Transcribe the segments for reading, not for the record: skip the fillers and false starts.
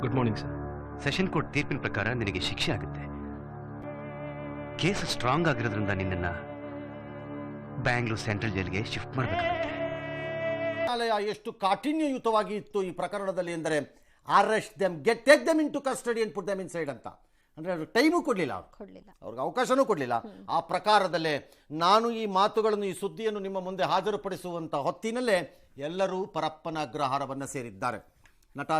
Good morning sir. Session court ತೀರ್ಪಿನ ಪ್ರಕಾರ ನಿನಗೆ ಶಿಕ್ಷೆ ಆಗುತ್ತೆ. ಕೇಸ್ ಸ್ಟ್ರಾಂಗ್ ಆಗಿರೋದ್ರಿಂದ ನಿನ್ನನ್ನ ಬ್ಯಾಂಗ್ಳೂರ್ ಸೆಂಟ್ರಲ್ ಜೈಲ್ಗೆ ಶಿಫ್ಟ್ ಮಾಡಬೇಕಾಗುತ್ತೆ. ನ್ಯಾಯಾಲಯ ಎಷ್ಟು ಕಾಠಿಣ್ಯಯುತವಾಗಿ ಇತ್ತು ಈ ಪ್ರಕರಣದಲ್ಲಿ ಎಂದರೆ arrest them, take them into custody and put them inside ಅಂತ. ಅಂದರೆ ಅದು ಟೈಮು ಕೊಡಲಿಲ್ಲ, ಅವ್ರಿಗೆ ಅವಕಾಶನೂ ಕೊಡಲಿಲ್ಲ. ಆ ಪ್ರಕಾರದಲ್ಲೇ ನಾನು ಈ ಮಾತುಗಳನ್ನು, ಈ ಸುದ್ದಿಯನ್ನು ನಿಮ್ಮ ಮುಂದೆ ಹಾಜರುಪಡಿಸುವಂಥ ಹೊತ್ತಿನಲ್ಲೇ ಎಲ್ಲರೂ ಪರಪ್ಪನ ಅಗ್ರಹಾರವನ್ನು ಸೇರಿದ್ದಾರೆ. ನಟ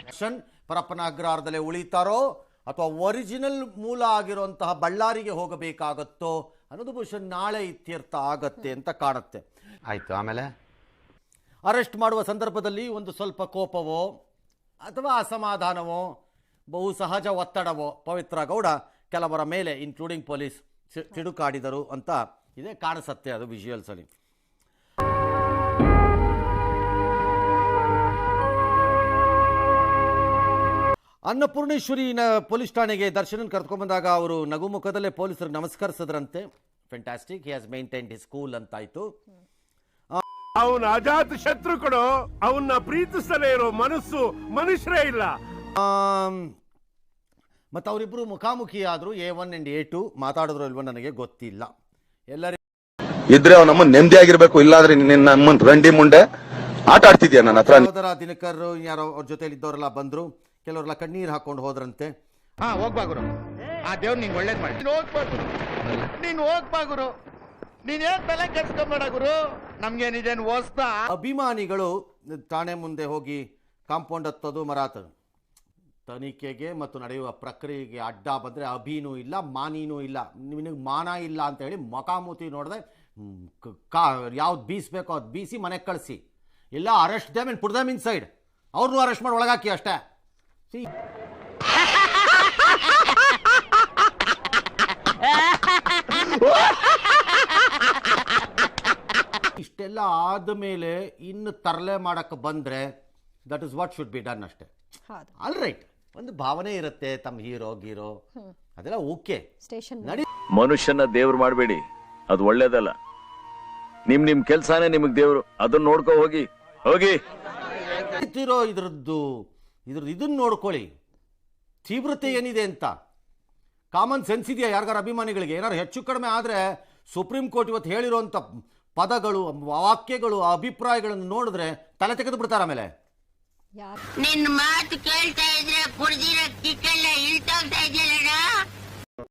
ದರ್ಶನ್ ಪರಪ್ಪನ ಅಗ್ರಹಾರದಲ್ಲೇ ಉಳಿತಾರೋ ಅಥವಾ ಒರಿಜಿನಲ್ ಮೂಲ ಆಗಿರುವಂತಹ ಬಳ್ಳಾರಿಗೆ ಹೋಗಬೇಕಾಗತ್ತೋ ಅನ್ನೋದು ಬಹುಶಃ ನಾಳೆ ಇತ್ಯರ್ಥ ಆಗತ್ತೆ ಅಂತ ಕಾಣುತ್ತೆ. ಆಯ್ತು, ಆಮೇಲೆ ಅರೆಸ್ಟ್ ಮಾಡುವ ಸಂದರ್ಭದಲ್ಲಿ ಒಂದು ಸ್ವಲ್ಪ ಕೋಪವೋ ಅಥವಾ ಅಸಮಾಧಾನವೋ, ಬಹು ಸಹಜ ಒತ್ತಡವೋ ಪವಿತ್ರ ಗೌಡ ಕೆಲವರ ಮೇಲೆ ಇನ್ಕ್ಲೂಡಿಂಗ್ ಪೊಲೀಸ್ ಸಿಡುಕಾಡಿದರು ಅಂತ ಇದೇ ಕಾಣಿಸುತ್ತೆ ಅದು ವಿಜುವಲ್ಸ್ ಅಲ್ಲಿ. ಅನ್ನಪೂರ್ಣೇಶ್ವರಿನ ಪೊಲೀಸ್ ಠಾಣೆಗೆ ದರ್ಶನ್ ಕರ್ಕೊಂಡ್ಬಂದಾಗ ಅವರು ನಗುಮುಖದಲ್ಲೇ ಪೊಲೀಸರಿಗೆ ನಮಸ್ಕರಿಸಿದ್ರಂತೆ. Fantastic, he has maintained his cool ಅಂತಾಯ್ತು. ಅವನ ಅಜಾತ ಶತ್ರು ಕೊಡು, ಅವನ್ನ ಪ್ರೀತಿಸಲೇ ಇರೋ ಮನಸ್ಸು ಮನುಷ್ಯರೇ ಇಲ್ಲ. ಮತ್ತು ಅವರಿಬ್ಬರು ಮುಖಾಮುಖಿ ಆದ್ರು, A1 and A2 ಮಾತಾಡಿದ್ರು ಇಲ್ವೋ ನನಗೆ ಗೊತ್ತಿಲ್ಲ. ಎಲ್ಲರಿಗೂ ಇದ್ರೆ ಅವ್ನ ನಮ್ಮ ನೆಮ್ಮದಿ ಆಗಿರ್ಬೇಕು, ಇಲ್ಲಾಂದ್ರೆ ನಿನ್ನ ರಂಡಿ ಮುಂಡೆ ಆಟ ಆಡ್ತಿದ್ಯಾ ನನ್ನ ಹತ್ರ. ದಿನಕರ್ ಯಾರೋ ಅವ್ರ ಜೊತೆಲಿ ಇದ್ದವರೆಲ್ಲ ಬಂದ್ರು, ಕೆಲವರೆಲ್ಲ ಕಣ್ಣೀರು ಹಾಕೊಂಡು ಹೋದ್ರಂತೆ. ಹೋಗ್ಬಾ ಗುರು, ಆ ದೇವ್ರು ನಿಂಗೆ ಒಳ್ಳೇದ್ ಮಾಡಿ. ನೀನ್ ಹೋಗ್ಬಾ ಗುರು, ನೀನೇನ್ ತಲೆ ಕೆಡ್ಸ್ಕೊಂಬೇಡ ಗುರು, ನಮ್ಗೇನಿದೇನು ಓಸ್ತಾ. ಅಭಿಮಾನಿಗಳು ಠಾಣೆ ಮುಂದೆ ಹೋಗಿ ಕಾಂಪೌಂಡ್ ಹತ್ತೋದು, ಮರ ಹತ್ತೋದು, ತನಿಖೆಗೆ ಮತ್ತು ನಡೆಯುವ ಪ್ರಕ್ರಿಯೆಗೆ ಅಡ್ಡ ಬಂದರೆ ಅಭಿನೂ ಇಲ್ಲ, ಮಾನಿನೂ ಇಲ್ಲ. ನಿನಗೆ ಮಾನ ಇಲ್ಲ ಅಂತ ಹೇಳಿ ಮೊಕಾಮೂತಿ ನೋಡಿದೆ ಯಾವ್ದು ಬೀಸಬೇಕೋ ಅದು ಬೀಸಿ ಮನೆಗೆ ಕಳಿಸಿ, ಇಲ್ಲ arrest them and put them in side. ಅವ್ರನ್ನೂ ಅರೆಸ್ಟ್ ಮಾಡಿ ಒಳಗಾಕಿ ಅಷ್ಟೇ. ಇಷ್ಟೆಲ್ಲ ಆದಮೇಲೆ ಇನ್ನು ತರಲೆ ಮಾಡಕ್ಕೆ ಬಂದರೆ that is what should be done ಅಷ್ಟೇ. ಆಲ್ ರೈಟ್, ಒಂದು ಭಾವನೆ ಇರುತ್ತೆ, ತಮ್ಮ ಹೀರೋ ಗೀರೋ ಅದೆಲ್ಲ ಓಕೆ. ನಡಿ, ಮನುಷ್ಯನ ದೇವ್ರು ಮಾಡಬೇಡಿ, ಅದು ಒಳ್ಳೇದಲ್ಲ. ನಿಮ್ ಕೆಲ್ಸಾನೇ ನಿಮಗ್ ದೇವ್ರು, ಅದನ್ನ ನೋಡ್ಕೊ ಹೋಗಿ. ಇದ್ರದ್ದು ಇದನ್ನ ನೋಡ್ಕೊಳ್ಳಿ, ತೀವ್ರತೆ ಏನಿದೆ ಅಂತ. ಕಾಮನ್ ಸೆನ್ಸ್ ಇದೆಯಾ ಯಾರಿಗಾರ ಅಭಿಮಾನಿಗಳಿಗೆ? ಏನಾರು ಹೆಚ್ಚು ಕಡಿಮೆ ಆದರೆ ಸುಪ್ರೀಂ ಕೋರ್ಟ್ ಇವತ್ತು ಹೇಳಿರುವಂಥ ಪದಗಳು, ವಾಕ್ಯಗಳು, ಅಭಿಪ್ರಾಯಗಳನ್ನು ನೋಡಿದ್ರೆ ತಲೆ ತೆಗೆದು ಬಿಡ್ತಾರೆ. ಆಮೇಲೆ ನಿನ್ನ ಮಾತು ಕೇಳ್ತಾ ಇದ್ರೆ ಕುಡ್ದಿರೋ ಕಿಕ್ಕೆಲ್ಲ ಇಳ್ತೋಗ್ತಾ ಇದೆಯಲ್ಲ